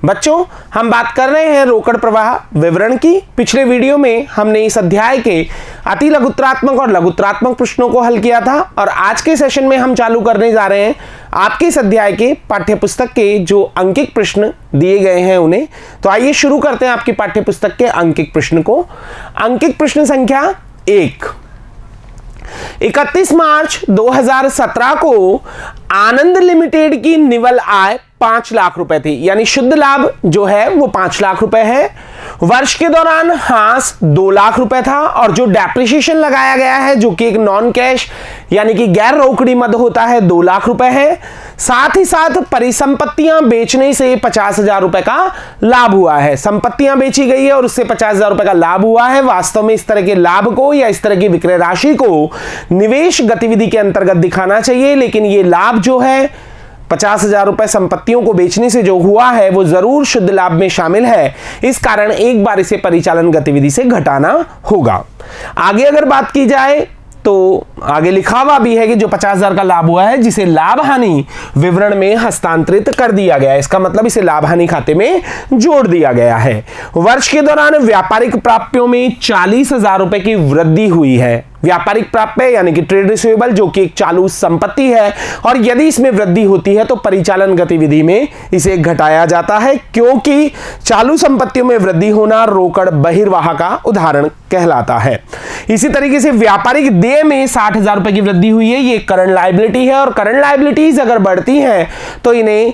बच्चों, हम बात कर रहे हैं रोकड़ प्रवाह विवरण की। पिछले वीडियो में हमने इस अध्याय के अति लघुत्तरात्मक और लघुत्तरात्मक प्रश्नों को हल किया था और आज के सेशन में हम चालू करने जा रहे हैं आपके इस अध्याय के पाठ्यपुस्तक के जो अंकित प्रश्न दिए गए हैं उन्हें। तो आइए शुरू करते हैं आपकी पाठ्यपुस्तक के अंकित प्रश्न को। अंकित प्रश्न संख्या 1। 31 मार्च 2017 को आनंद लिमिटेड की निवल आय 5 लाख रुपए थी, यानी शुद्ध लाभ जो है वो 5 लाख रुपए है। वर्ष के दौरान हास 2 लाख रुपए था और जो डेप्रिसिएशन लगाया गया है जो कि एक नॉन कैश यानी कि गैर रोकड़ी मद होता है 2 लाख रुपए है। साथ ही साथ परिसंपत्तियां बेचने से 50,000 रुपए का लाभ हुआ है। संपत्तियां बेची गई है और उससे 50,000 रुपए का लाभ हुआ है। वास्तव में इस तरह के लाभ को या इस तरह की विक्रय राशि को निवेश गतिविधि के अंतर्गत दिखाना चाहिए, लेकिन ये लाभ जो है 50,000 रुपए संपत्तियों को बेचने से जो हुआ है वो जरूर शुद्ध लाभ में शामिल है। इस कारण एक बार इसे परिचालन गतिविधि से घटाना होगा। आगे अगर बात की जाए तो आगे लिखा हुआ भी है कि जो 50,000 का लाभ हुआ है जिसे लाभ हानि विवरण में हस्तांतरित कर दिया गया है, इसका मतलब इसे लाभ हानि खाते में जोड़ दिया गया है। वर्ष के दौरान व्यापारिक प्राप्यों में 40,000 रुपए की वृद्धि हुई है। व्यापारिक प्राप्य यानी कि ट्रेड रिसीवेबल जो कि एक चालू संपत्ति है और यदि इसमें वृद्धि होती है तो परिचालन गतिविधि में इसे घटाया जाता है, क्योंकि चालू संपत्तियों में वृद्धि होना रोकड़ बहिर्वाह का उदाहरण कहलाता है। इसी तरीके से व्यापारिक देय में 60,000 रुपए की वृद्धि हुई है, ये करंट लायबिलिटी है और करंट लायबिलिटीज अगर बढ़ती हैं तो इन्हें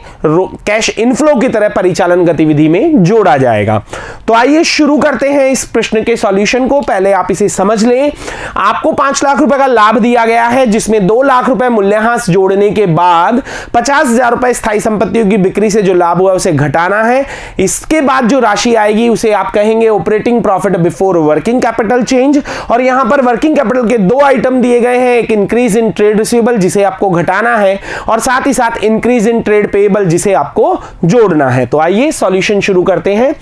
कैश इनफ्लो की तरह परिचालन गतिविधि में जोड़ा जाएगा। तो आइए शुरू करते हैं इस प्रश्न के सॉल्यूशन को। पहले आप इसे समझ लें। आपको 5 लाख रुपए का लाभ दिया गया है जिसमें 2 लाख रुपए मूल्यह्रास जोड़ने के बाद 50,000 रुपए स्थायी संपत्तियों की बिक्री से जो लाभ हुआ उसे घटाना है। इसके बाद जो राशि आएगी उसे आप कहेंगे operating profit before working capital change. और यहां पर वर्किंग कैपिटल के 2 आइटम दिए गए हैं, एक इंक्रीज इन ट्रेड रिसीवेबल जिसे आपको घटाना है और साथ ही साथ इंक्रीज इन ट्रेड पेएबल जिसे आपको जोड़ना है। तो आइए सॉल्यूशन शुरू करते हैं।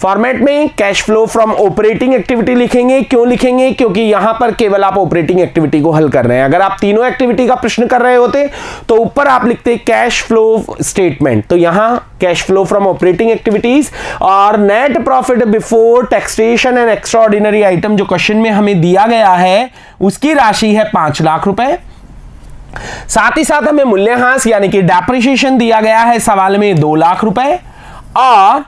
फॉर्मेट में cash flow from operating activity लिखेंगे। क्यों लिखेंगे? क्योंकि यहां पर केवल आप ऑपरेटिंग एक्टिविटी को हल कर रहे हैं। अगर आप तीनों एक्टिविटी का प्रश्न कर रहे होते तो ऊपर आप लिखते कैश फ्लो स्टेटमेंट, तो यहां cash flow from operating activities और net profit before taxation and extraordinary item जो क्वेश्चन में हमें दिया गया है उसकी राशि है 5 लाख रुपए। साथ ही साथ हमें मूल्यह्रास यानी कि डेप्रिसिएशन दिया गया है सवाल में 2 लाख रुपए और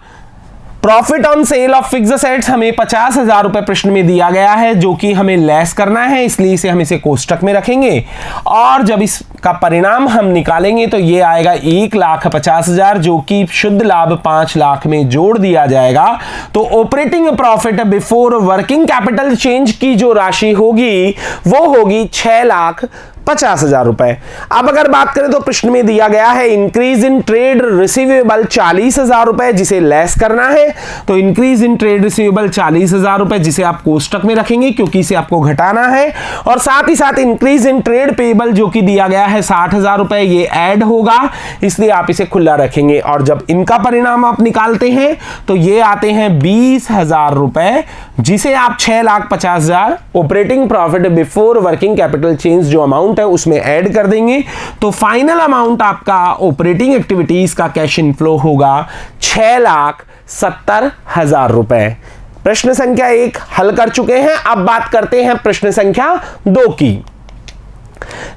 profit on sale of fixed assets हमें 50,000 रुपए प्रश्न में दिया गया है जो कि हमें लेस करना है, इसलिए इसे हम इसे कोष्टक में रखेंगे और जब इसका परिणाम हम निकालेंगे तो ये आएगा 1,50,000 जो कि शुद्ध लाभ 5 लाख में जोड़ दिया जाएगा। तो operating profit before working capital change की जो राशि होगी वो होगी 6,50,000 रुपए। अब अगर बात करें तो प्रश्न में दिया गया है इंक्रीज इन ट्रेड रिसीवेबल 40,000 रुपए जिसे लेस करना है, तो इंक्रीज इन ट्रेड रिसीवेबल 40,000 रुपए जिसे आप कोष्टक में रखेंगे क्योंकि इसे आपको घटाना है और साथ ही साथ इंक्रीज इन ट्रेड पेएबल जो कि दिया गया है 60,000 रुपए ये ऐड होगा, इसलिए आप इसे खुला रखेंगे और जब इनका परिणाम आप निकालते हैं तो ये आते हैं 20,000 रुपए जिसे आप 6,50,000 operating profit before working capital change जो अमाउंट है उसमें ऐड कर देंगे। तो फाइनल अमाउंट आपका ऑपरेटिंग एक्टिविटीज का कैश इनफ्लो होगा 6,70,000 रुपए। प्रश्न संख्या 1 हल कर चुके हैं। अब बात करते हैं प्रश्न संख्या 2 की।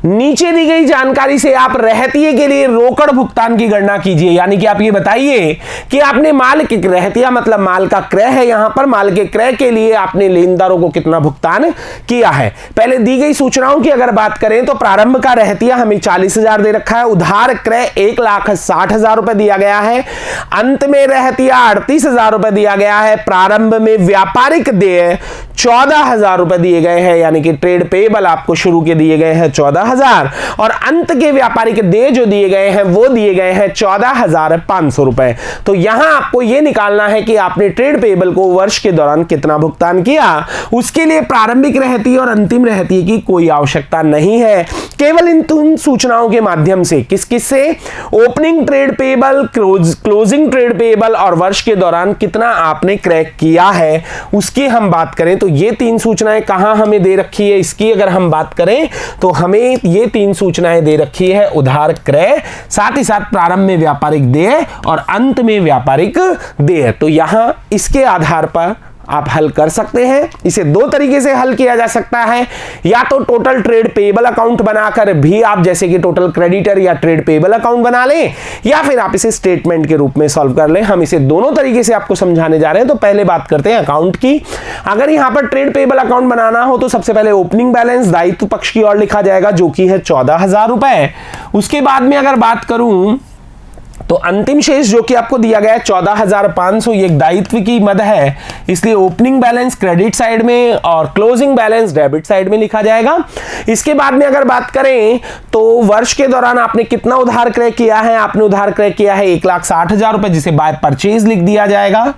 नीचे दी गई जानकारी से आप रहतिये के लिए रोकड़ भुगतान की गणना कीजिए, यानी कि आप ये बताइए कि आपने माल के रहतिया मतलब माल का क्रय है, यहां पर माल के क्रय के लिए आपने लेनदारों को कितना भुगतान किया है। पहले दी गई सूचनाओं की अगर बात करें तो प्रारंभ का रहतिया हमें 40,000 दे रखा है, उधार क्रय 1,60,000 रुपए दिया गया है, अंत में रहतिया 38,000 रुपए दिया गया है, प्रारंभ में व्यापारिक देय 14,000 रुपए दिए गए हैं, यानी कि ट्रेड पेएबल आपको शुरू के दिए गए हैं 14,000 और अंत के व्यापारिक देय जो दिए गए हैं वो दिए गए हैं 14,500 रुपए। तो यहां आपको यह निकालना है कि आपने ट्रेड पेएबल को वर्ष के दौरान कितना भुगतान किया। उसके लिए प्रारंभिक रहतिये और अंतिम रहतिये की कोई आवश्यकता नहीं है, केवल इन तीन सूचनाओं के माध्यम से किस किस से opening trade payable, closing trade payable और वर्ष के दौरान कितना आपने क्रय किया है उसकी हम बात करें तो ये तीन सूचनाएं कहां हमें दे रखी है। इसकी अगर हम बात करें तो हमें ये 3 सूचनाएं दे रखी है, उधार क्रय, साथ ही साथ प्रारंभ में व्यापारिक देय और अंत में व्यापारिक देय। तो यहां इसके आधार पर आप हल कर सकते हैं। इसे 2 तरीके से हल किया जा सकता है, या तो टोटल ट्रेड पेबल अकाउंट बनाकर भी आप जैसे कि टोटल क्रेडिटर या ट्रेड पेबल अकाउंट बना लें, या फिर आप इसे स्टेटमेंट के रूप में सॉल्व कर लें। हम इसे दोनों तरीके से आपको समझाने जा रहे हैं। तो पहले बात करते हैं अकाउंट की। अगर यहां पर ट्रेड पेबल अकाउंट बनाना हो तो सबसे पहले ओपनिंग बैलेंस दायित्व पक्ष की ओर लिखा जाएगा, जो कि है 14,000 रुपए। उसके बाद में अगर बात करूं तो अंतिम शेष जो कि आपको दिया गया है 14,500, ये एक दायित्व की मद है, इसलिए ओपनिंग बैलेंस क्रेडिट साइड में और क्लोजिंग बैलेंस डेबिट साइड में लिखा जाएगा। इसके बाद में अगर बात करें तो वर्ष के दौरान आपने कितना उधार क्रय किया है, आपने उधार क्रय किया है 1,60,000 रुपए, जिसे बाय परचेज लिख दिया जाएगा,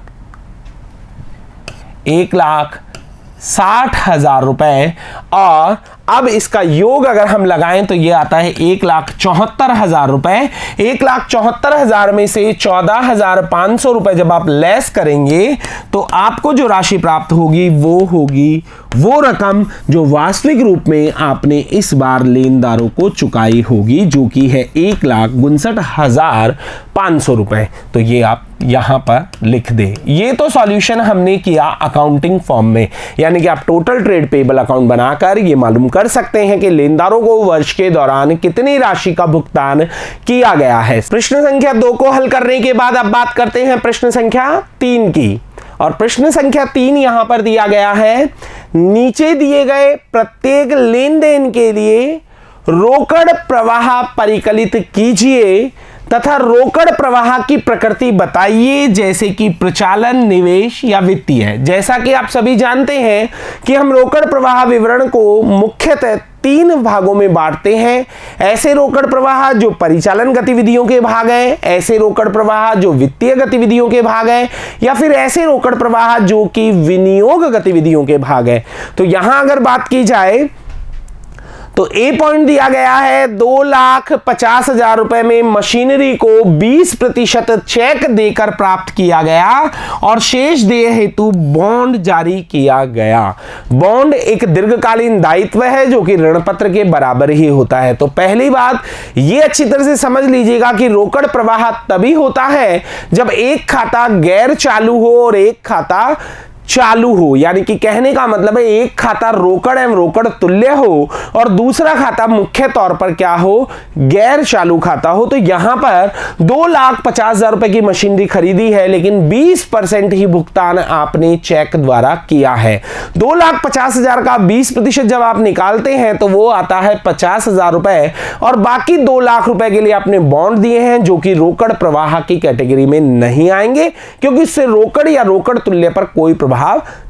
1,60,000 रुपए। और अब इसका योग अगर हम लगाएं तो ये आता है 1,74,000 रुपए। 1,74,000 में से 14,500 रुपए जब आप लेस करेंगे तो आपको जो राशि प्राप्त होगी वो होगी वो रकम जो वास्तविक रूप में आपने इस बार लेनदारों को चुकाई होगी, जो कि है 1,59,500 रुपए। तो ये आप यहां पर लिख दे। ये तो सॉल्यूशन हमने किया अकाउंटिंग फॉर्म में, यानी कि आप टोटल ट्रेड पेबल अकाउंट बनाकर ये मालूम कर सकते हैं कि लेनदारों को वर्ष के दौरान कितनी राशि का भुगतान किया गया है। प्रश्न संख्या 2 को हल करने के बाद अब बात करते हैं प्रश्न संख्या 3 की। और प्रश्न संख्या 3 यहां पर दिया गया है, नीचे दिए गए प्रत्येक लेन देन के लिए रोकड़ प्रवाह परिकलित कीजिए तथा रोकड़ प्रवाह की प्रकृति बताइए, जैसे कि प्रचालन, निवेश या वित्तीय। जैसा कि आप सभी जानते हैं कि हम रोकड़ प्रवाह विवरण को मुख्यतः 3 भागों में बांटते हैं। ऐसे रोकड़ प्रवाह जो परिचालन गतिविधियों के भाग हैं, ऐसे रोकड़ प्रवाह जो वित्तीय गतिविधियों के भाग हैं, या फिर ऐसे रोकड़ प्रवाह जो कि विनियोग गतिविधियों के भाग हैं। तो यहां अगर बात की जाए तो ए पॉइंट दिया गया है 2,50,000 रुपए में मशीनरी को 20% चेक देकर प्राप्त किया गया और शेष देय हेतु बॉन्ड जारी किया गया। बॉन्ड एक दीर्घकालीन दायित्व है जो कि ऋण पत्र के बराबर ही होता है। तो पहली बात ये अच्छी तरह से समझ लीजिएगा कि रोकड़ प्रवाह तभी होता है जब एक खाता गैर चालू हो और एक खाता चालू हो, यानी कि कहने का मतलब है एक खाता रोकड़ एवं रोकड़ तुल्य हो और दूसरा खाता मुख्य तौर पर क्या हो, गैर चालू खाता हो। तो यहां पर 2,50,000 रुपए की मशीनरी खरीदी है, लेकिन 20% ही भुगतान आपने चेक द्वारा किया है। 2,50,000 का 20% जब आप निकालते हैं तो वो आता है 50,000 रुपए, और बाकी 2 लाख रुपए के लिए आपने बॉन्ड दिए हैं जो कि रोकड़ प्रवाह की कैटेगरी में नहीं आएंगे, क्योंकि इससे रोकड़ या रोकड़ तुल्य पर कोई प्रभाव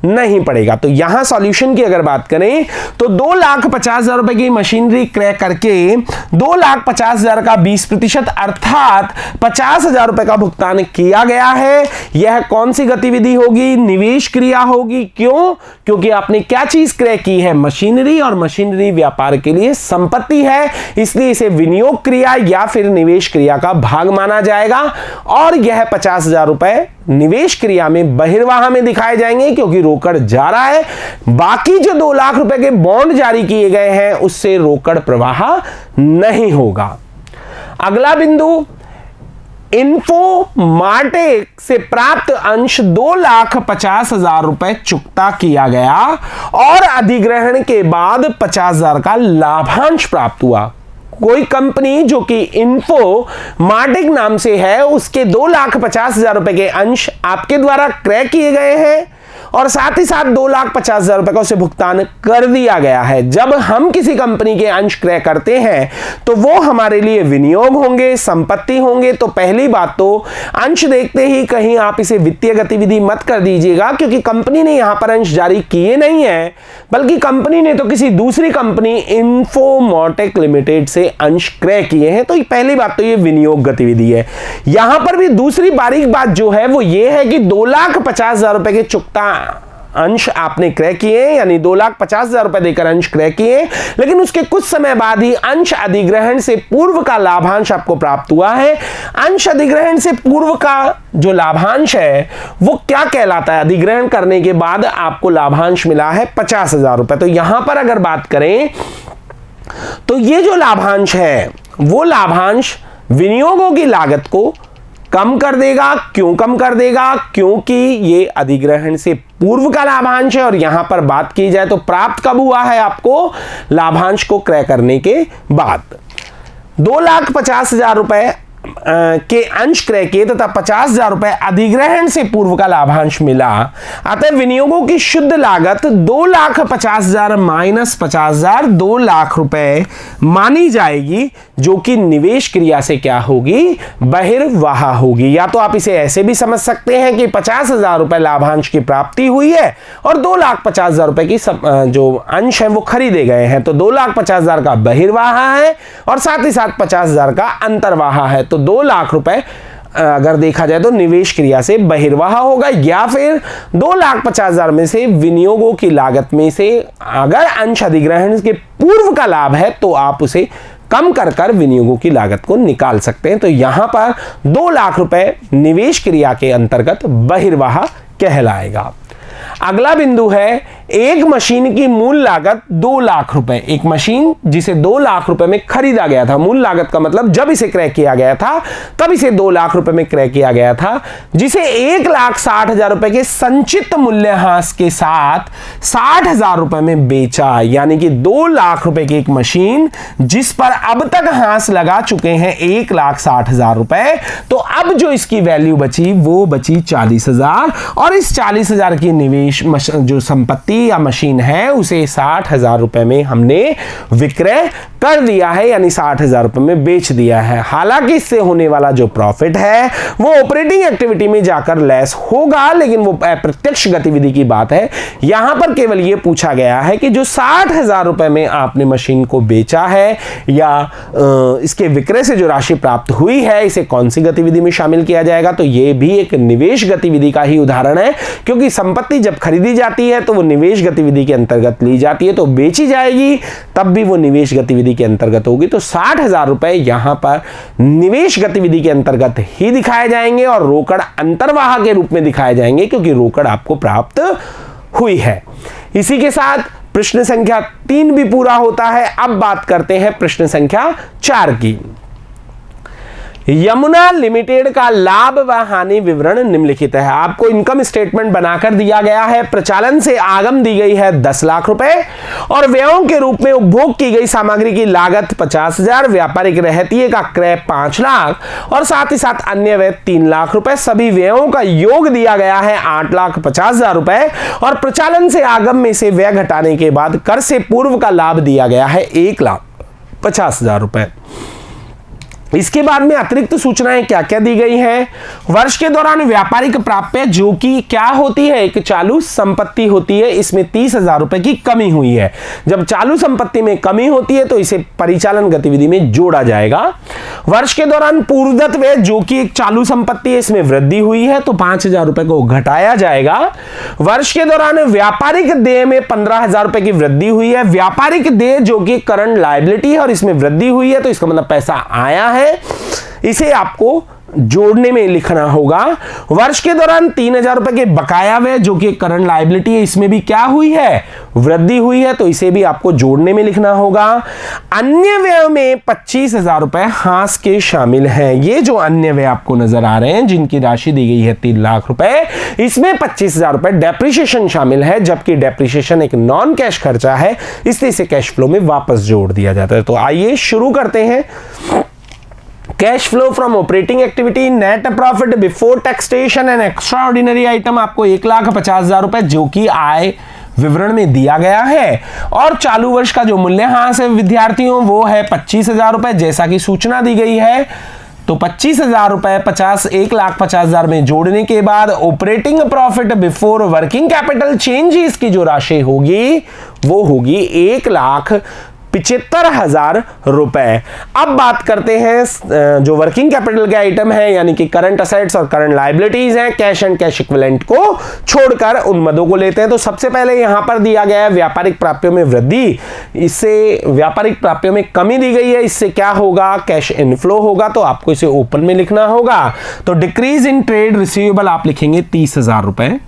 नहीं पड़ेगा। तो यहां सॉल्यूशन की अगर बात करें तो 2,50,000 रुपए की मशीनरी क्रय करके 2,50,000 का 20% अर्थात 50,000 रुपए का भुगतान किया गया है। यह कौन सी गतिविधि होगी, निवेश क्रिया होगी। क्यों? क्योंकि आपने क्या चीज क्रय की है, मशीनरी, और मशीनरी व्यापार के लिए संपत्ति है, इसलिए इसे विनियोग क्रिया या फिर निवेश क्रिया का भाग माना जाएगा। और यह 50,000 रुपए निवेश क्रिया में बहिर्वाह में दिखाए जाएंगे क्योंकि रोकड़ जा रहा है। बाकी जो 2 लाख रुपए के बॉन्ड जारी किए गए हैं उससे रोकड़ प्रवाह नहीं होगा। अगला बिंदु, इन्फोमार्टेक से प्राप्त अंश 2,50,000 रुपए चुकता किया गया और अधिग्रहण के बाद 50,000 का लाभांश प्राप्त हुआ। कोई कंपनी जो कि इन्फोमार्टेक नाम से है, उसके 2,50,000 रुपए के अंश आपके द्वारा क्रय किए गए हैं और साथ ही साथ 2,50,000 रुपए का उसे भुगतान कर दिया गया है। जब हम किसी कंपनी के अंश क्रय करते हैं तो वो हमारे लिए विनियोग होंगे, संपत्ति होंगे। तो पहली बात तो अंश देखते ही कहीं आप इसे वित्तीय गतिविधि मत कर दीजिएगा, क्योंकि कंपनी ने यहां पर अंश जारी किए नहीं है, बल्कि कंपनी ने तो किसी दूसरी कंपनी इन्फोमार्टेक लिमिटेड से अंश क्रय किए हैं। तो पहली बात तो ये विनियोग गतिविधि है। यहां पर भी दूसरी बारीक बात जो है वो ये है कि 2,50,000 रुपए के चुकता अंश आपने क्रय किए, यानी 2,50,000 रुपए देकर अंश क्रय किए, लेकिन उसके कुछ समय बाद ही अंश अधिग्रहण से पूर्व का लाभांश आपको प्राप्त हुआ है। अंश अधिग्रहण से पूर्व का जो लाभांश है वो क्या कहलाता है, अधिग्रहण करने के बाद आपको लाभांश मिला है 50,000 रुपए। तो यहां पर अगर बात करें तो ये जो लाभांश है वो लाभांश विनियोगों की लागत को कम कर देगा। क्यों कम कर देगा? क्योंकि ये अधिग्रहण से पूर्व का लाभांश है। और यहां पर बात की जाए तो प्राप्त कब हुआ है आपको? लाभांश को क्रय करने के बाद। 2,50,000 रुपए के अंश क्रय किए तथा 50,000 रुपए अधिग्रहण से पूर्व का लाभांश मिला। अतः विनियोगों की शुद्ध लागत 2,50,000 माइनस 50,000 2 लाख रुपए मानी जाएगी, जो कि निवेश क्रिया से क्या होगी? बहिर्वाह होगी। या तो आप इसे ऐसे भी समझ सकते हैं कि 50,000 रुपए लाभांश की प्राप्ति हुई है और 2,50,000 रुपए की जो अंश है वो खरीदे गए हैं, तो 2,50,000 का बहिर्वाह है और साथ ही साथ 50,000 का अंतर्वाह है। तो 2 लाख रुपए अगर देखा जाए तो निवेश क्रिया से बहिर्वाह होगा। या फिर 2,50,000 में से विनियोगों की लागत में से अगर अंश अधिग्रहण के पूर्व का लाभ है तो आप उसे कम कर कर विनियोगों की लागत को निकाल सकते हैं। तो यहां पर 2 लाख रुपए निवेश क्रिया के अंतर्गत बहिर्वाह कहलाएगा। अगला बिंदु है एक मशीन की मूल लागत 2 लाख रुपए। एक मशीन जिसे 2 लाख रुपए में खरीदा गया था, मूल लागत का मतलब जब इसे क्रय किया गया था तब इसे 2 लाख रुपए में क्रय किया गया था, जिसे 1,60,000 रुपए के संचित मूल्यह्रास के साथ 60,000 रुपए में बेचा। यानी कि 2 लाख रुपए की एक मशीन जिस पर अब तक ह्रास लगा चुके हैं 1,60,000 रुपए, तो अब जो इसकी वैल्यू बची वो बची 40,000 और इस 40,000 की निवेश जो संपत्ति या मशीन है उसे 60,000 रुपए में हमने विक्रय कर दिया है, यानी 60,000 रुपए में बेच दिया है। हालांकि इससे होने वाला जो प्रॉफिट है वो ऑपरेटिंग एक्टिविटी में जाकर लेस होगा, लेकिन वो अप्रत्यक्ष गतिविधि की बात है। यहां पर केवल ये पूछा गया है कि जो 60,000 रुपए में आपने मशीन को बेचा है या इसके विक्रय से जो राशि प्राप्त हुई है, इसे कौन सी गतिविधि में शामिल किया जाएगा? तो ये भी एक निवेश गतिविधि का ही उदाहरण है, क्योंकि संपत्ति जब खरीदी जाती है तो वो निवेश गतिविधि के अंतर्गत ली जाती है, तो बेची जाएगी तब भी वो निवेश गतिविधि के अंतर्गत होगी। तो 60,000 रुपए यहां पर निवेश गतिविधि के अंतर्गत ही दिखाए जाएंगे और रोकड़ अंतर्वाह के रूप में दिखाए जाएंगे, क्योंकि रोकड़ आपको प्राप्त हुई है। इसी के साथ प्रश्न संख्या 3 भी पूरा होता है। अब बात करते हैं प्रश्न संख्या 4 की। यमुना लिमिटेड का लाभ व हानि विवरण निम्नलिखित है। आपको इनकम स्टेटमेंट बनाकर दिया गया है। प्रचालन से आगम दी गई है 10 लाख रुपए और व्ययों के रूप में उपभोग की गई सामग्री की लागत 50,000, व्यापारिक रहतिये का क्रय 5 लाख और साथ ही साथ अन्य व्यय 3 लाख रुपए। सभी व्ययों का योग दिया गया है 8,50,000 रुपए और प्रचालन से आगम में से व्यय घटाने के बाद कर से पूर्व का लाभ दिया गया है 1,50,000 रुपए। इसके बाद में अतिरिक्त सूचनाएं क्या क्या दी गई हैं? वर्ष के दौरान व्यापारिक प्राप्य जो कि क्या होती है, एक चालू संपत्ति होती है, इसमें 30,000 रुपए की कमी हुई है। जब चालू संपत्ति में कमी होती है तो इसे परिचालन गतिविधि में जोड़ा जाएगा। वर्ष के दौरान पूर्वदत्त व्यय जो कि एक चालू संपत्ति है, इसमें वृद्धि हुई है तो 5,000 रुपए को घटाया जाएगा। वर्ष के दौरान व्यापारिक देय में 15,000 रुपए की वृद्धि हुई है। व्यापारिक देय जो कि करंट लायबिलिटी है और इसमें वृद्धि हुई है तो इसका मतलब पैसा आया है, इसे आपको जोड़ने में लिखना होगा। वर्ष के दौरान 3,000 रुपए के बकाया व्यय जो कि करंट लायबिलिटी है, इसमें भी क्या हुई है, वृद्धि हुई है, तो इसे भी आपको जोड़ने में लिखना होगा। अन्य व्यय में 25,000 रुपए हास के शामिल हैं। ये जो अन्य व्यय आपको नजर आ रहे हैं जिनकी राशि दी गई है 3 लाख रुपए, इसमें 25,000 रुपए डेप्रिसिएशन शामिल है, जबकि डेप्रिसिएशन एक नॉन कैश खर्चा है, इसलिए इसे कैश फ्लो में वापस जोड़ दिया जाता है। तो आइए शुरू करते हैं। Cash flow from operating activity, net profit before taxation and extra ordinary item आपको 1,50,000 रुपए जो कि आय विवरण में दिया गया है और चालू वर्ष का जो मूल्यह्रास है विद्यार्थियों वो है 25,000 रुपए जैसा कि सूचना दी गई है। तो 25,000 रुपए 1,50,000 में जोड़ने के बाद operating profit before working capital changes की जो राशि होगी वो होगी 1,75,000 रुपए। अब बात करते हैं जो वर्किंग कैपिटल के आइटम है यानी कि करंट असेट्स और करंट लायबिलिटीज हैं, कैश एंड कैश इक्विवेलेंट को छोड़कर उन मदों को लेते हैं। तो सबसे पहले यहां पर दिया गया है व्यापारिक प्राप्यों में वृद्धि, इससे व्यापारिक प्राप्यों में कमी दी गई है, इससे क्या होगा, कैश इनफ्लो होगा, तो आपको इसे ओपन में लिखना होगा। तो डिक्रीज इन ट्रेड रिसीवेबल आप लिखेंगे 30,000 रुपए।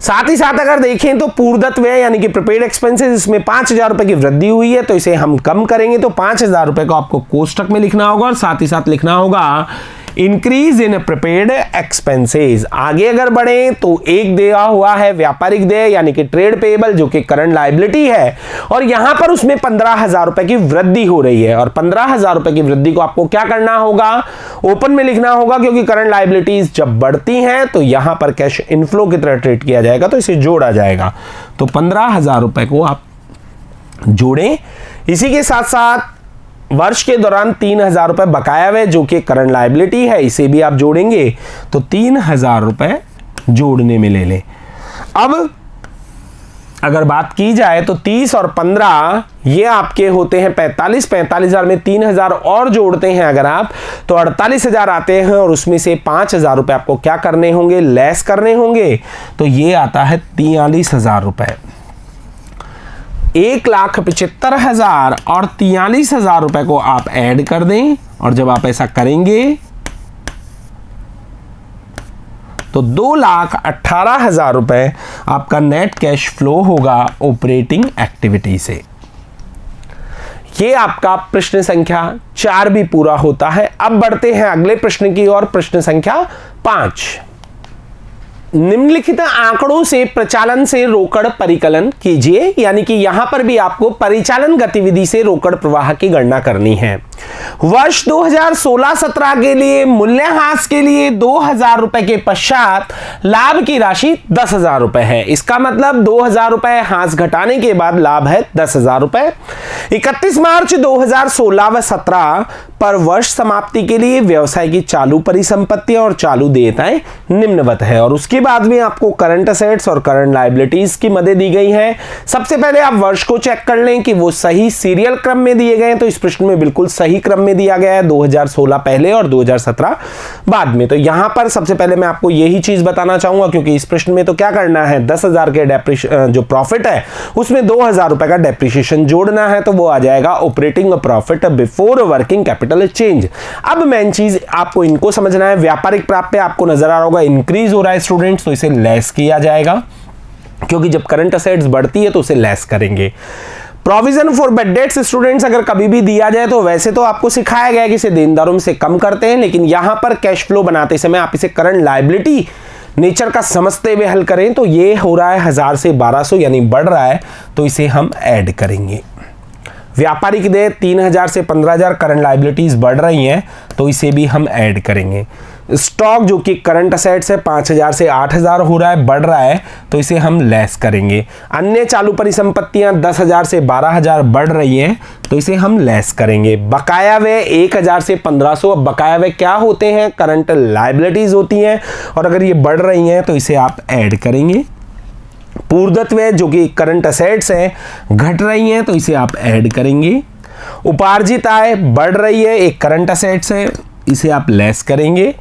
साथ ही साथ अगर देखें तो पूर्वदत्त व्यय यानी कि प्रीपेड एक्सपेंसेस, इसमें 5,000 रुपए की वृद्धि हुई है तो इसे हम कम करेंगे, तो 5,000 रुपए को आपको कोष्टक में लिखना होगा और साथ ही साथ लिखना होगा इंक्रीज इन प्रीपेड एक्सपेंसेस। आगे अगर बढ़े तो एक दिया हुआ है व्यापारिक देय यानी कि ट्रेड पेएबल जो कि करंट लायबिलिटी है, और यहां पर उसमें 15,000 रुपए की वृद्धि हो रही है, और 15,000 रुपए की वृद्धि को आपको क्या करना होगा, ओपन में लिखना होगा, क्योंकि करंट लायबिलिटीज जब बढ़ती हैं तो यहां पर कैश इनफ्लो की तरह ट्रीट किया जाएगा, तो इसे जोड़ा जाएगा। तो 15,000 रुपए को आप जोड़ें। इसी के साथ साथ वर्ष के दौरान 3,000 रुपए बकाया हुए जो कि करंट लायबिलिटी है, इसे भी आप जोड़ेंगे तो 3,000 रुपए जोड़ने में ले लें। अब अगर बात की जाए तो 30 और 15 ये आपके होते हैं 45, 45,000 में 3,000 और जोड़ते हैं अगर आप तो 48,000 आते हैं, और उसमें से 5,000 रुपए आपको क्या करने होंगे, लेस करने होंगे, तो ये आता है 43,000 रुपए। 1,75,000 और 43,000 रुपए को आप ऐड कर दें, और जब आप ऐसा करेंगे तो 2,18,000 रुपए आपका नेट कैश फ्लो होगा ऑपरेटिंग एक्टिविटी से। ये आपका प्रश्न संख्या 4 भी पूरा होता है। अब बढ़ते हैं अगले प्रश्न की ओर, प्रश्न संख्या 5। निम्नलिखित आंकड़ों से प्रचालन से रोकड़ परिकलन कीजिए, यानी कि यहां पर भी आपको परिचालन गतिविधि से रोकड़ प्रवाह की गणना करनी है। वर्ष 2016-17 के लिए मूल्यह्रास के लिए 2,000 रुपए के पश्चात लाभ की राशि 10,000 रुपए है। इसका मतलब 2,000 रुपए ह्रास घटाने के बाद लाभ है 10,000 रुपए। 31 मार्च 2016 व 17 पर वर्ष समाप्ति के लिए व्यवसाय की चालू परिसंपत्तियां और चालू देयताएं निम्नवत है, और उसके बाद में आपको करंट असेट्स और करंट लायबिलिटीज की मदद दी गई है। सबसे पहले आप वर्ष को चेक कर लें कि वो सही सीरियल क्रम में दिए गए हैं, तो इस प्रश्न में बिल्कुल सही क्रम में दिया गया है, 2016 पहले और 2017 बाद में। तो यहां पर सबसे पहले मैं आपको यही चीज बताना चाहूंगा, क्योंकि इस प्रश्न में तो क्या करना है, 10,000 के जो प्रॉफिट है उसमें 2,000 रुपए का डेप्रिसिएशन जोड़ना है, तो वो आ जाएगा operating profit before working capital change. अब मेन चीज आपको इनको समझना है। व्यापारिक प्राप्य आपको नजर आ रहा होगा इंक्रीज हो रहा है स्टूडेंट्स, तो इसे लेस किया जाएगा, क्योंकि जब करंट असेट्स बढ़ती है तो उसे लेस करेंगे। Provision for bad debts students अगर कभी भी दिया जाए तो वैसे तो आपको सिखाया गया है कि इसे देनदारों में से कम करते हैं, लेकिन यहां पर कैश फ्लो बनाते समय आप इसे करंट लायबिलिटी नेचर का समझते हुए हल करें, तो ये हो रहा है 1,000 से 1,200 यानी बढ़ रहा है, तो इसे हम ऐड करेंगे। व्यापारिक देय 3,000 से 15,000 करंट लायबिलिटीज बढ़ रही हैं, तो इसे भी हम ऐड करेंगे। स्टॉक जो कि करंट असेट्स है 5,000 से 8,000 हो रहा है, बढ़ रहा है, तो इसे हम लेस करेंगे। अन्य चालू परिसंपत्तियां 10,000 से 12,000 बढ़ रही हैं, तो इसे हम लेस करेंगे। बकाया व्यय 1,000 से 1,500, अब बकाया व्यय क्या होते हैं, करंट लायबिलिटीज होती हैं, और अगर ये बढ़ रही हैं तो इसे आप ऐड करेंगे। पूर्वदत्त व्यय जो कि करंट असेट्स हैं घट रही हैं, तो इसे आप ऐड करेंगे। उपार्जित आय बढ़ रही है, एक करंट असेट्स है, इसे आप लेस करेंगे।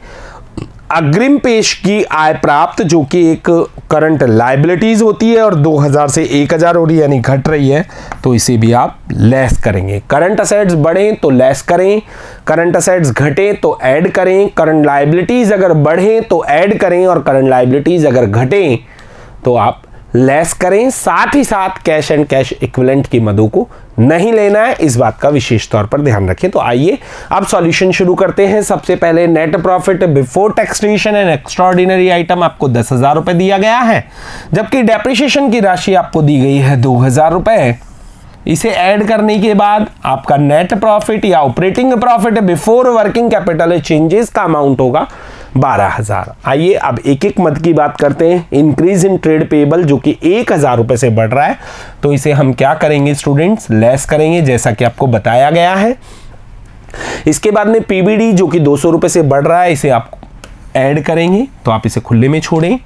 अग्रिम पेश की आय प्राप्त जो कि एक करंट लायबिलिटीज होती है और 2,000 से 1,000 हो रही है यानी घट रही है, तो इसे भी आप लेस करेंगे। करंट असेट्स बढ़ें तो लेस करें, करंट असेट्स घटें तो ऐड करें, करंट लायबिलिटीज अगर बढ़ें तो ऐड करें, और करंट लायबिलिटीज अगर घटें तो आप लेस करें। साथ ही साथ कैश एंड कैश इक्विवेलेंट की मदों को नहीं लेना है, इस बात का विशेष तौर पर ध्यान रखें। तो आइए अब सॉल्यूशन शुरू करते हैं। सबसे पहले net profit before taxation and extraordinary item आपको 10,000 रुपए दिया गया है, जबकि डेप्रिसिएशन की राशि आपको दी गई है 2,000 रुपए। इसे ऐड करने के बाद आपका नेट प्रॉफिट या operating profit before working capital changes का अमाउंट होगा 12,000। आइए अब एक एक मद की बात करते हैं। इंक्रीज इन ट्रेड पेएबल जो कि 1,000 रुपए से बढ़ रहा है, तो इसे हम क्या करेंगे स्टूडेंट्स, लेस करेंगे, जैसा कि आपको बताया गया है। इसके बाद में पीबीडी जो कि 200 रुपए से बढ़ रहा है, इसे आप ऐड करेंगे, तो आप इसे खुले में छोड़ें।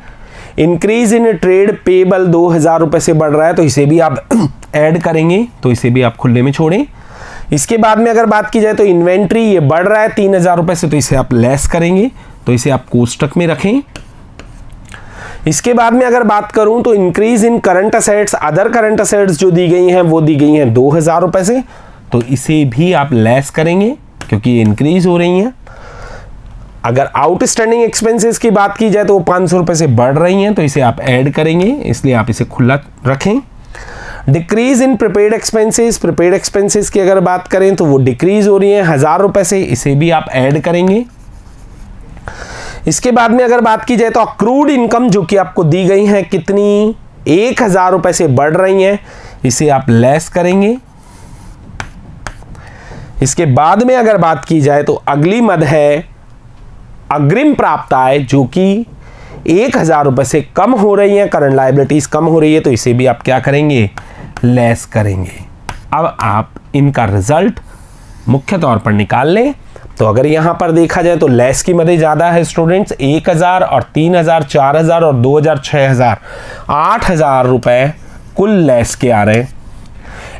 इंक्रीज इन ट्रेड पेएबल 2,000 रुपए से बढ़ रहा है, तो इसे भी आप ऐड करेंगे, तो इसे भी आप खुले में छोड़ें। इसके बाद में अगर बात की जाए तो इन्वेंट्री ये बढ़ रहा है 3,000 रुपए से, तो इसे आप लेस करेंगे, तो इसे आप कोष्टक में रखें। इसके बाद में अगर बात करूं तो increase in current assets, other current assets जो दी गई हैं वो दी गई हैं 2,000 रुपए से, तो इसे भी आप लेस करेंगे क्योंकि इंक्रीज हो रही हैं। अगर आउटस्टैंडिंग एक्सपेंसेस की बात की जाए तो वो 500 रुपए से बढ़ रही हैं, तो इसे आप ऐड करेंगे, इसलिए आप इसे खुला रखें। डिक्रीज इन प्रीपेड एक्सपेंसेस की अगर बात करें तो वो डिक्रीज हो रही है 1000 रुपए से, इसे भी आप ऐड करेंगे। इसके बाद में अगर बात की जाए तो अक्रूड इनकम जो कि आपको दी गई है कितनी, 1000 रुपए से बढ़ रही हैं, इसे आप लेस करेंगे। इसके बाद में अगर बात की जाए तो अगली मद है अग्रिम प्राप्त आय जो कि 1000 रुपए से कम हो रही है, करंट लायबिलिटीज कम हो रही है, तो इसे भी आप क्या करेंगे, लेस करेंगे। अब आप इनका रिजल्ट मुख्य तौर पर निकाल लें। तो अगर यहां पर देखा जाए तो लेस की मदें ज्यादा है स्टूडेंट्स, 1000 और 3000, 4000 और 2000, 6000, 8000 रुपए कुल लेस के आ रहे हैं।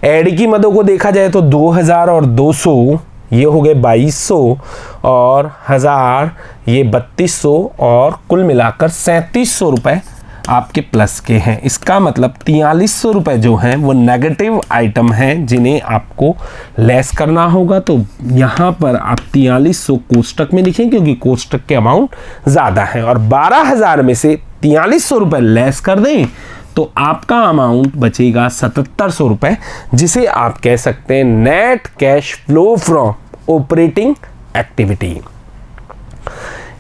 एड की मदों को देखा जाए तो 2000 और 200 ये हो गए 2200 और 1000 ये 3200 और कुल मिलाकर 3700 रुपए आपके प्लस के हैं। इसका मतलब 4300 रुपए जो हैं वो नेगेटिव आइटम हैं जिन्हें आपको लेस करना होगा। तो यहाँ पर आप 4300 कोष्टक में लिखें क्योंकि कोष्टक के अमाउंट ज़्यादा है, और 12000 में से 4300 रुपए लेस कर दें तो आपका अमाउंट बचेगा 7700 रुपए, जिसे आप कह सकते हैं net cash flow from operating activity.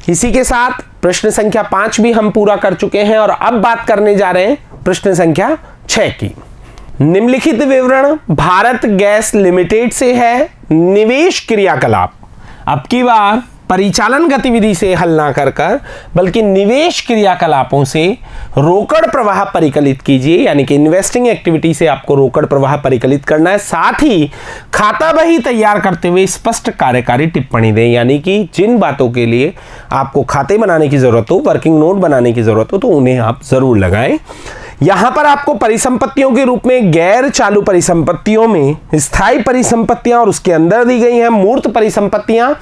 इसी के साथ प्रश्न संख्या 5 भी हम पूरा कर चुके हैं और अब बात करने जा रहे हैं प्रश्न संख्या 6 की। निम्नलिखित विवरण भारत गैस लिमिटेड से है। निवेश क्रियाकलाप अब की बार परिचालन गतिविधि से हल ना कर बल्कि निवेश क्रियाकलापों से रोकड़ प्रवाह परिकलित कीजिए, यानी कि इन्वेस्टिंग एक्टिविटी से आपको रोकड़ प्रवाह परिकलित करना है। साथ ही खाता बही तैयार करते हुए स्पष्ट कार्यकारी टिप्पणी दें, यानी कि जिन बातों के लिए आपको खाते बनाने की जरूरत हो, वर्किंग नोट बनाने की जरूरत हो, तो उन्हें आप जरूर लगाएं। यहां पर आपको परिसंपत्तियों के रूप में गैर चालू परिसंपत्तियों में स्थायी परिसंपत्तियां और उसके अंदर दी गई हैं मूर्त परिसंपत्तियां,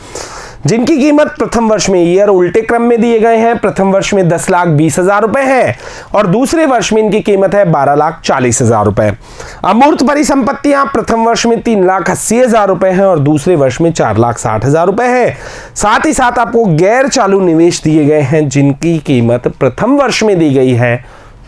जिनकी कीमत प्रथम वर्ष में ईयर उल्टे क्रम में दिए गए हैं। प्रथम वर्ष में 10,20,000 रुपए है और दूसरे वर्ष में इनकी कीमत है 12,40,000 रुपए। अमूर्त परिसंपत्तियां प्रथम वर्ष में 3,80,000 रुपए हैं और दूसरे वर्ष में 4,60,000 रुपए है। साथ ही साथ आपको गैर चालू निवेश दिए गए हैं जिनकी कीमत प्रथम वर्ष में दी गई है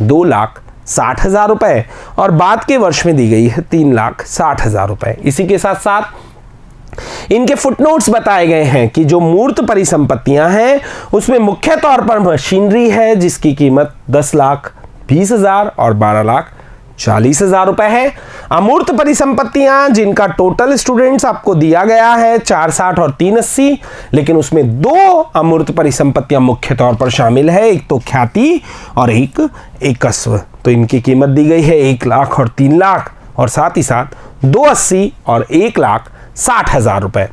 2,60,000 रुपए और बाद के वर्ष में दी गई है 3,60,000 रुपए। इसी के साथ साथ इनके फुटनोट्स बताए गए हैं कि जो मूर्त परिसंपत्तियां हैं उसमें मुख्य तौर पर मशीनरी है जिसकी कीमत 10,20,000 और 12,40,000 रुपए है। अमूर्त परिसंपत्तियां जिनका टोटल स्टूडेंट्स आपको दिया गया है 460 और 380, लेकिन उसमें 2 अमूर्त परिसंपत्तियां मुख्य तौर पर शामिल है, एक तो ख्याति और एक एकस्व। तो इनकी कीमत दी गई है 1 लाख और 3 लाख और साथ ही साथ 280 और 1,60,000 रुपए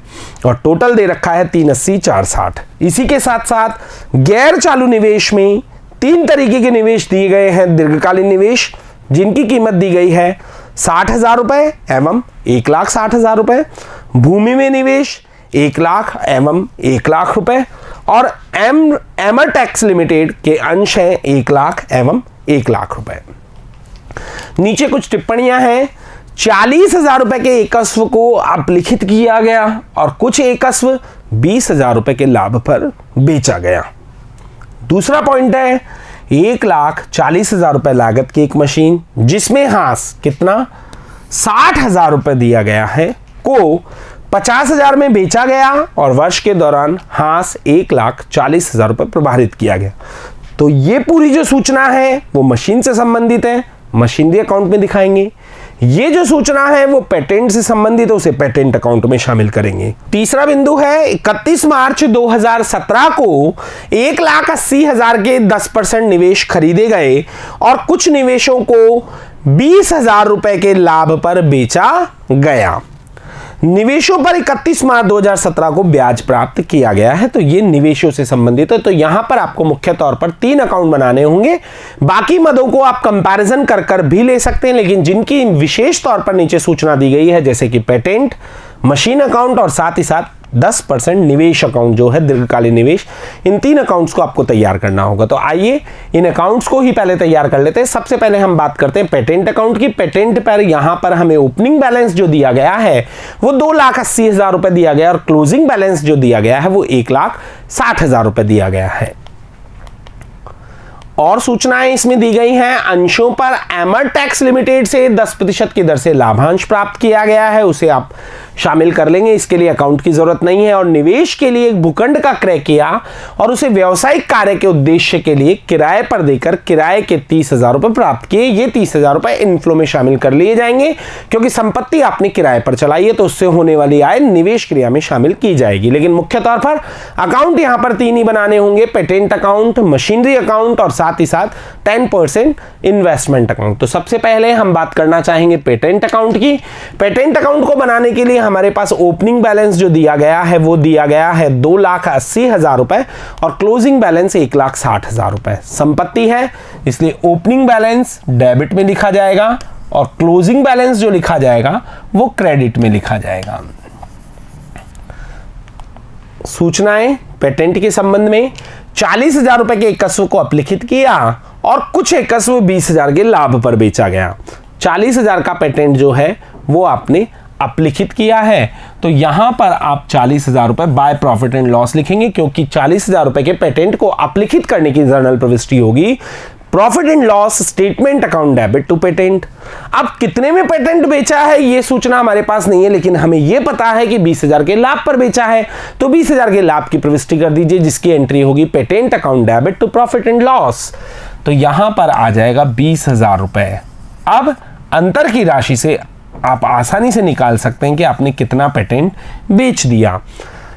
और टोटल दे रखा है 380 460। इसी के साथ साथ गैर चालू निवेश में 3 तरीके के निवेश दिए गए हैं। दीर्घकालीन निवेश जिनकी कीमत दी गई है 60,000 रुपए एवं 1,60,000 रुपए, भूमि में निवेश 1 लाख एवं 1 लाख रुपए और एमरटेक्स लिमिटेड के अंश हैं 1 लाख एवं 1 लाख रुपए। नीचे कुछ टिप्पणियां हैं। 40,000 रुपए के एकस्व को आप लिखित किया गया और कुछ एकस्व 20,000 रुपए के लाभ पर बेचा गया। दूसरा पॉइंट है 1,40,000 रुपए लागत की एक मशीन जिसमें हांस कितना 60,000 रुपए दिया गया है को 50,000 में बेचा गया और वर्ष के दौरान हांस 1,40,000 रुपए प्रभावित किया गया। तो ये पूरी जो सूचना है वो मशीन से संबंधित है, मशीनरी अकाउंट में दिखाएंगे। ये जो सूचना है वो पेटेंट से संबंधित है, उसे पेटेंट अकाउंट में शामिल करेंगे। तीसरा बिंदु है 31 मार्च 2017 को 1,80,000 के 10% निवेश खरीदे गए और कुछ निवेशों को 20,000 रुपए के लाभ पर बेचा गया। निवेशों पर 31 मार्च 2017 को ब्याज प्राप्त किया गया है। तो ये निवेशों से संबंधित है। तो यहां पर आपको मुख्य तौर पर 3 अकाउंट बनाने होंगे। बाकी मदों को आप कंपैरिजन कर भी ले सकते हैं, लेकिन जिनकी विशेष तौर पर नीचे सूचना दी गई है जैसे कि पेटेंट, मशीन अकाउंट और साथ ही साथ 10% निवेश अकाउंट जो है दीर्घकालीन निवेश, इन 3 अकाउंट्स को आपको तैयार करना होगा। तो आइए इन अकाउंट्स को ही पहले तैयार कर लेते हैं। सबसे पहले हम बात करते हैं पेटेंट अकाउंट की। पेटेंट पर यहां पर हमें ओपनिंग बैलेंस जो दिया गया है वो 2,80,000 रुपए दिया गया और क्लोजिंग बैलेंस जो दिया गया है वो 1,60,000 रुपए दिया गया है। और सूचनाएं इसमें दी गई हैं। अंशों पर एमर टैक्स लिमिटेड से 10% की दर से लाभांश प्राप्त किया गया है, उसे आप शामिल कर लेंगे, इसके लिए अकाउंट की जरूरत नहीं है। और निवेश के लिए एक भूखंड का क्रय किया और उसे व्यावसायिक कार्य के उद्देश्य के लिए किराए पर देकर किराए के 30,000 रुपए प्राप्त किए। ये 30,000 रुपए इनफ्लो में शामिल कर लिए जाएंगे, क्योंकि संपत्ति आपने किराए पर चलाई है तो उससे होने वाली आय निवेश क्रिया में शामिल की जाएगी। लेकिन मुख्य तौर पर अकाउंट यहां पर 3 ही बनाने होंगे, पेटेंट अकाउंट, मशीनरी अकाउंट और साथ ही साथ 10% इन्वेस्टमेंट अकाउंट। तो सबसे पहले हम बात करना चाहेंगे पेटेंट अकाउंट की। पेटेंट अकाउंट को बनाने के लिए हमारे पास ओपनिंग बैलेंस जो दिया गया है वो दिया गया है 2,80,000 रुपए और क्लोजिंग बैलेंस 1,60,000 रुपए। संपत्ति है इसलिए ओपनिंग बैलेंस डेबिट में लिखा जाएगा और क्लोजिंग बैलेंस जो लिखा जाएगा वो क्रेडिट में लिखा जाएगा। सूचनाएं पेटेंट के संबंध में 40,000 रुपए के एकस्व को अपलिखित किया और कुछ एकस्व 20,000 के लाभ पर बेचा गया। 40,000 का पेटेंट जो है वो आपने अपलिखित किया है, तो यहां पर आप 40,000 रुपए बाय प्रॉफिट एंड लॉस लिखेंगे, क्योंकि 40,000 रुपए के पेटेंट को अपलिखित करने की जर्नल प्रविष्टि होगी profit and loss statement account debit to patent. अब कितने में पेटेंट बेचा है ये सूचना हमारे पास नहीं है, लेकिन हमें यह पता है कि 20,000 के लाभ पर बेचा है, तो 20,000 के लाभ की प्रविष्टि कर दीजिए, जिसकी एंट्री होगी patent account debit to profit and loss. तो यहां पर आ जाएगा 20,000 रुपए। अब अंतर की राशि से आप आसानी से निकाल सकते हैं कि आपने कितना पेटेंट बेच दिया।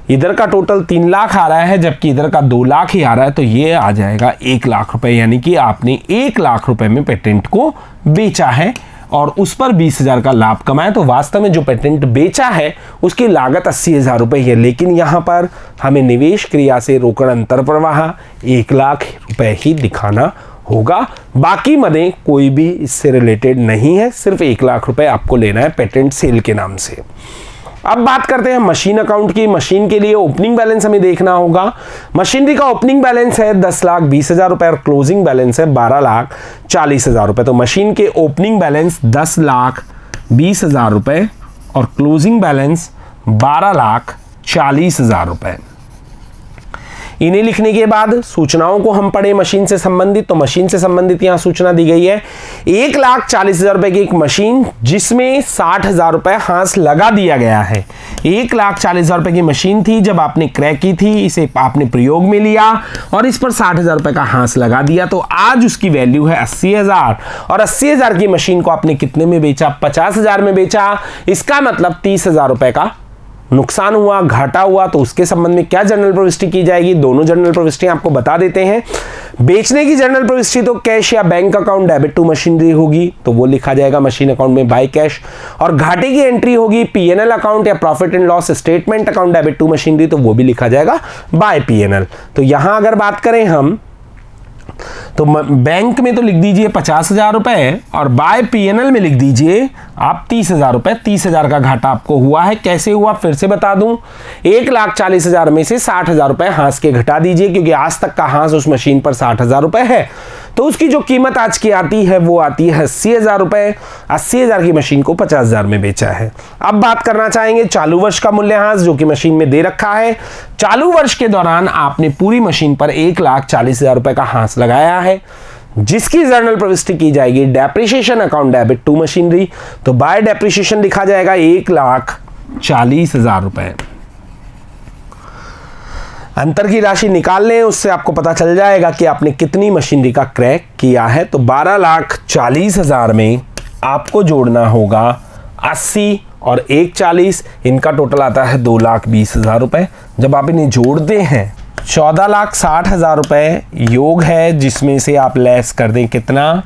इधर का टोटल 3 लाख आ रहा है जबकि इधर का 2 लाख ही आ रहा है, तो ये आ जाएगा 1 लाख रुपए, यानी कि आपने 1 लाख रुपए में पेटेंट को बेचा है और उस पर 20,000 का लाभ कमाया। तो वास्तव में जो पेटेंट बेचा है उसकी लागत 80,000 रुपए है, लेकिन यहां पर हमें निवेश क्रिया से रोकड़ अंतर प्रवाह 1 लाख रुपए ही दिखाना होगा। बाकी मदें कोई भी इससे रिलेटेड नहीं है, सिर्फ 1 लाख रुपए आपको लेना है पेटेंट सेल के नाम से। अब बात करते हैं मशीन अकाउंट की। मशीन के लिए ओपनिंग बैलेंस हमें देखना होगा। मशीनरी का ओपनिंग बैलेंस है 10,20,000 रुपए और क्लोजिंग बैलेंस है 12,40,000 रुपए। तो मशीन के ओपनिंग बैलेंस 10,20,000 रुपए और क्लोजिंग बैलेंस 12,40,000 रुपए। इन्हें लिखने के बाद सूचनाओं को हम पढ़े मशीन से संबंधित, तो मशीन से संबंधित यहां सूचना दी गई है 1,40,000 रुपए की एक मशीन जिसमें 60,000 रुपए हाथ लगा दिया गया है। 1,40,000 रुपए की मशीन थी, जब आपने क्रय की थी इसे आपने प्रयोग में लिया और इस पर 60,000 रुपए का हाथ लगा दिया, तो आज उसकी वैल्यू है 80,000 और 80,000 की मशीन को आपने कितने में बेचा? 50,000 में बेचा। इसका मतलब 30,000 रुपए का नुकसान हुआ, घाटा हुआ, तो उसके संबंध में क्या जर्नल प्रविष्टि की जाएगी? दोनों जर्नल प्रविष्टि आपको बता देते हैं। बेचने की जर्नल प्रविष्टि तो कैश या bank account debit to machinery होगी, तो वो लिखा जाएगा मशीन अकाउंट में बाय कैश। और घाटे की एंट्री होगी पीएनएल अकाउंट या profit and loss statement account debit to machinery, तो वो भी लिखा जाएगा बाय पीएनएल। तो यहां अगर बात करें हम तो बैंक में तो लिख दीजिए 50,000 रुपए और बाय पीएनएल में लिख दीजिए आप 30,000 रुपए। 30,000 का घाटा आपको हुआ है। कैसे हुआ फिर से बता दूं, 1,40,000 में से 60,000 रुपए हाथ के घटा दीजिए, क्योंकि आज तक का हाथ उस मशीन पर 60,000 रुपए है, तो उसकी जो कीमत आज की आती है वो आती है 80,000 रुपए। 80,000 की मशीन को 50,000 में बेचा है। अब बात करना चाहेंगे चालू वर्ष का मूल्यह्रास जो कि मशीन में दे रखा है। चालू वर्ष के दौरान आपने पूरी मशीन पर 1,40,000 रुपए का हाथ लगाया है, जिसकी जर्नल प्रविष्टि की जाएगी depreciation account debit to machinery. तो बाय डेप्रिसिएशन लिखा जाएगा 1,40,000 रुपए। अंतर की राशि निकाल लें, उससे आपको पता चल जाएगा कि आपने कितनी मशीनरी का क्रय किया है। तो 12,40,000 में आपको जोड़ना होगा 80 और 1,40, इनका टोटल आता है 2,20,000 रुपए। जब आप इन्हें जोड़ते हैं 14,60,000 रुपए योग है, जिसमें से आप लेस कर दें कितना?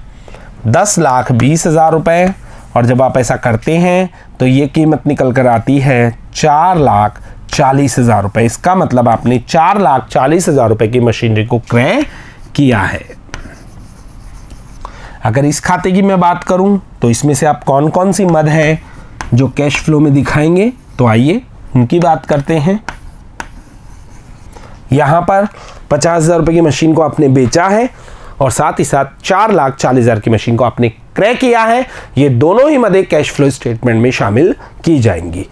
10,20,000 रुपए। और जब आप ऐसा करते हैं तो ये कीमत निकल कर आती है 4,40,000 रुपए। इसका मतलब आपने 4,40,000 रुपए की मशीनरी को क्रय किया है। अगर इस खाते की मैं बात करूं तो इसमें से आप कौन कौन सी मद है जो कैश फ्लो में दिखाएंगे, तो आइए उनकी बात करते हैं। यहाँ पर 50,000 रुपये की मशीन को आपने बेचा है और साथ ही साथ 4,40,000 की मशीन को आपने क्रय किया है। ये दोनों ही मदें कैश फ्लो स्टेटमेंट में शामिल की जाएंगी।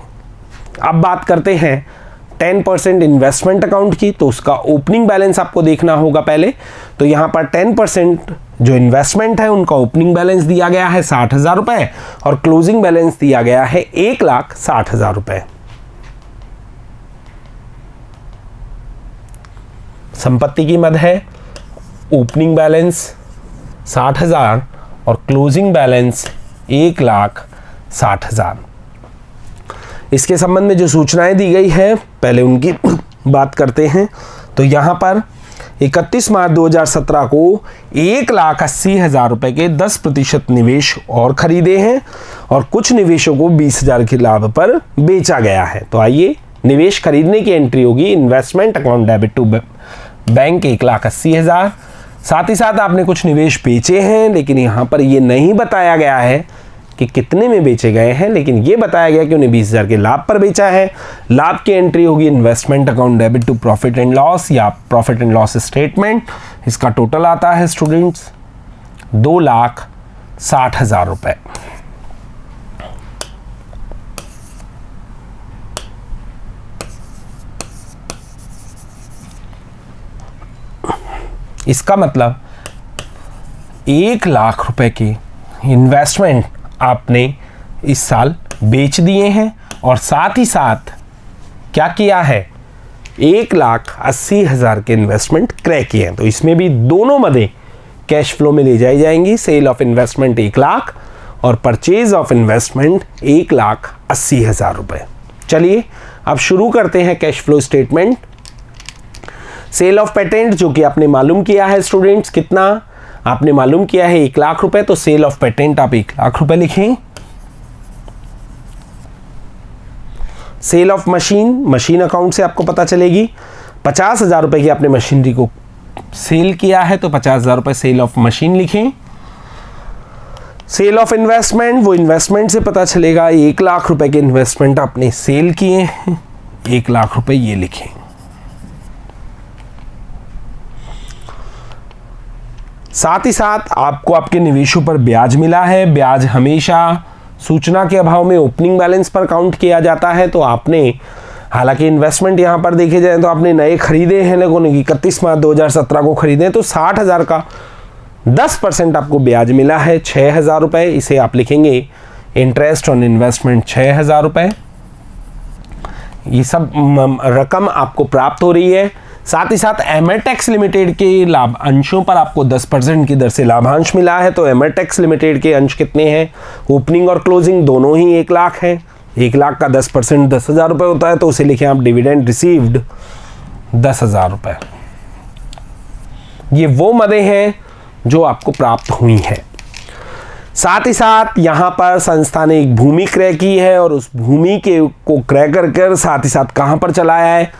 अब बात करते हैं 10% इन्वेस्टमेंट अकाउंट की, तो उसका ओपनिंग बैलेंस आपको देखना होगा पहले। तो यहाँ पर 10% जो इन्वेस्टमेंट है उनका ओपनिंग बैलेंस दिया गया है 60,000 रुपये और क्लोजिंग बैलेंस दिया गया है 1,60,000 रुपये। संपत्ति की मद है ओपनिंग बैलेंस 60,000 और क्लोजिंग बैलेंस 1,60,000। इसके संबंध में जो सूचनाएं दी गई है पहले उनकी बात करते हैं। तो यहाँ पर 31 मार्च 2017 को 1,80,000 रुपये के 10% निवेश और खरीदे हैं और कुछ निवेशों को 20,000 के लाभ पर बेचा गया है। तो आइए, निवेश खरीदने की एंट्री होगी investment account debit to bank 1,80,000। साथ ही साथ आपने कुछ निवेश बेचे हैं, लेकिन यहाँ पर ये नहीं बताया गया है कि कितने में बेचे गए हैं, लेकिन ये बताया गया कि उन्हें 20,000 के लाभ पर बेचा है। लाभ की एंट्री होगी investment account debit to profit and loss या प्रॉफिट एंड लॉस स्टेटमेंट। इसका टोटल आता है स्टूडेंट्स 2,60,000 रुपये। इसका मतलब 1,00,000 रुपए के इन्वेस्टमेंट आपने इस साल बेच दिए हैं और साथ ही साथ क्या किया है, 1,80,000 के इन्वेस्टमेंट क्रय किए हैं। तो इसमें भी दोनों मदें कैश फ्लो में ले जाई जाएंगी। सेल ऑफ इन्वेस्टमेंट 1,00,000 और परचेज ऑफ इन्वेस्टमेंट 1,80,000 रुपये। चलिए अब शुरू करते हैं cash flow statement. Sale of patent जो कि आपने मालूम किया है स्टूडेंट्स, कितना आपने मालूम किया है 1,00,000 रुपए, तो सेल ऑफ पेटेंट आप 1,00,000 रुपए लिखें। सेल ऑफ मशीन अकाउंट से आपको पता चलेगी 50,000 रुपए की आपने मशीनरी को सेल किया है, तो 50,000 रुपए सेल ऑफ मशीन लिखें। सेल ऑफ इन्वेस्टमेंट, वो इन्वेस्टमेंट से पता चलेगा 1,00,000 रुपए के इन्वेस्टमेंट आपने सेल किए हैं, 1,00,000 रुपए ये लिखें। साथ ही साथ आपको आपके निवेशों पर ब्याज मिला है। ब्याज हमेशा सूचना के अभाव में ओपनिंग बैलेंस पर काउंट किया जाता है। तो आपने, हालांकि इन्वेस्टमेंट यहाँ पर देखे जाए तो आपने नए खरीदे हैं, लेकिन 31 मार्च 2017 को खरीदे, तो 60,000 का 10% आपको ब्याज मिला है 6,000 रुपये। इसे आप लिखेंगे इंटरेस्ट ऑन इन्वेस्टमेंट 6,000 रुपये। ये सब रकम आपको प्राप्त हो रही है। साथ ही साथ एमरटेक्स लिमिटेड के लाभ अंशों पर आपको 10% की दर से लाभांश मिला है। तो एमरटेक्स लिमिटेड के अंश कितने हैं, ओपनिंग और क्लोजिंग दोनों ही 1,00,000 हैं। 1,00,000 का 10% 10,000 रुपये होता है, तो उसे लिखें आप डिविडेंड रिसीव्ड 10,000 रुपये। ये वो मदें हैं जो आपको प्राप्त हुई हैं। साथ ही साथ यहाँ पर संस्था ने एक भूमि क्रय की है और उस भूमि के को क्रय कर साथ ही साथ कहाँ पर चलाया है,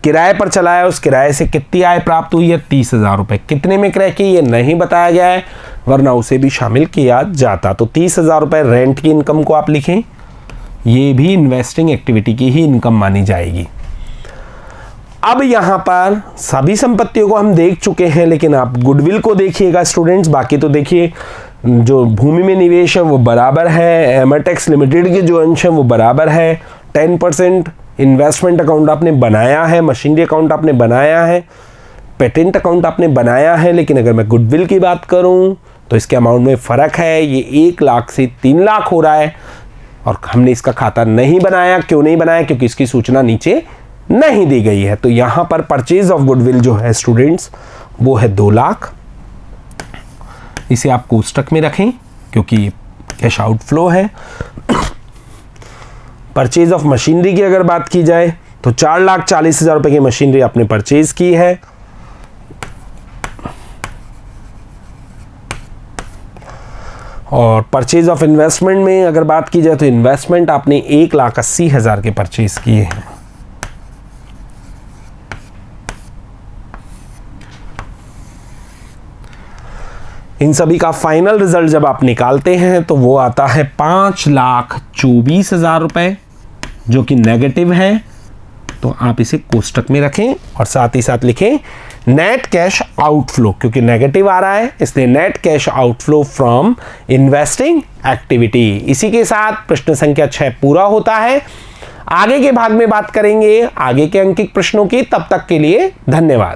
किराए पर चलाया। उस किराए से कितनी आय प्राप्त हुई है, 30,000 रुपये। कितने में क्रय की ये नहीं बताया गया है, वरना उसे भी शामिल किया जाता। तो 30,000 रुपये रेंट की इनकम को आप लिखें, ये भी इन्वेस्टिंग एक्टिविटी की ही इनकम मानी जाएगी। अब यहाँ पर सभी संपत्तियों को हम देख चुके हैं, लेकिन आप गुडविल को देखिएगा स्टूडेंट्स। बाकी तो देखिए, जो भूमि में निवेश है वो बराबर है, एमरटेक्स लिमिटेड के जो अंश है वो बराबर है, 10% इन्वेस्टमेंट अकाउंट आपने बनाया है, मशीनरी अकाउंट आपने बनाया है, पेटेंट अकाउंट आपने बनाया है। लेकिन अगर मैं गुडविल की बात करूं तो इसके अमाउंट में फ़र्क है, ये 1,00,000 से 3,00,000 हो रहा है और हमने इसका खाता नहीं बनाया। क्यों नहीं बनाया, क्योंकि इसकी सूचना नीचे नहीं दी गई है। तो यहाँ पर परचेज ऑफ गुडविल जो है स्टूडेंट्स वो है 2,00,000। इसे आप कोष्टक में रखें क्योंकि कैश आउटफ्लो है। परचेज ऑफ मशीनरी की अगर बात की जाए तो 4,40,000 रुपए की मशीनरी आपने परचेज की है। और परचेज ऑफ इन्वेस्टमेंट में अगर बात की जाए तो इन्वेस्टमेंट आपने 1,80,000 के परचेज किए हैं। इन सभी का फाइनल रिजल्ट जब आप निकालते हैं तो वो आता है 5,24,000 रुपए, जो कि नेगेटिव है तो आप इसे कोष्टक में रखें और साथ ही साथ लिखें नेट कैश आउटफ्लो, क्योंकि नेगेटिव आ रहा है इसलिए net cash outflow from investing activity. इसी के साथ प्रश्न संख्या 6 पूरा होता है। आगे के भाग में बात करेंगे आगे के अंकित प्रश्नों की, तब तक के लिए धन्यवाद।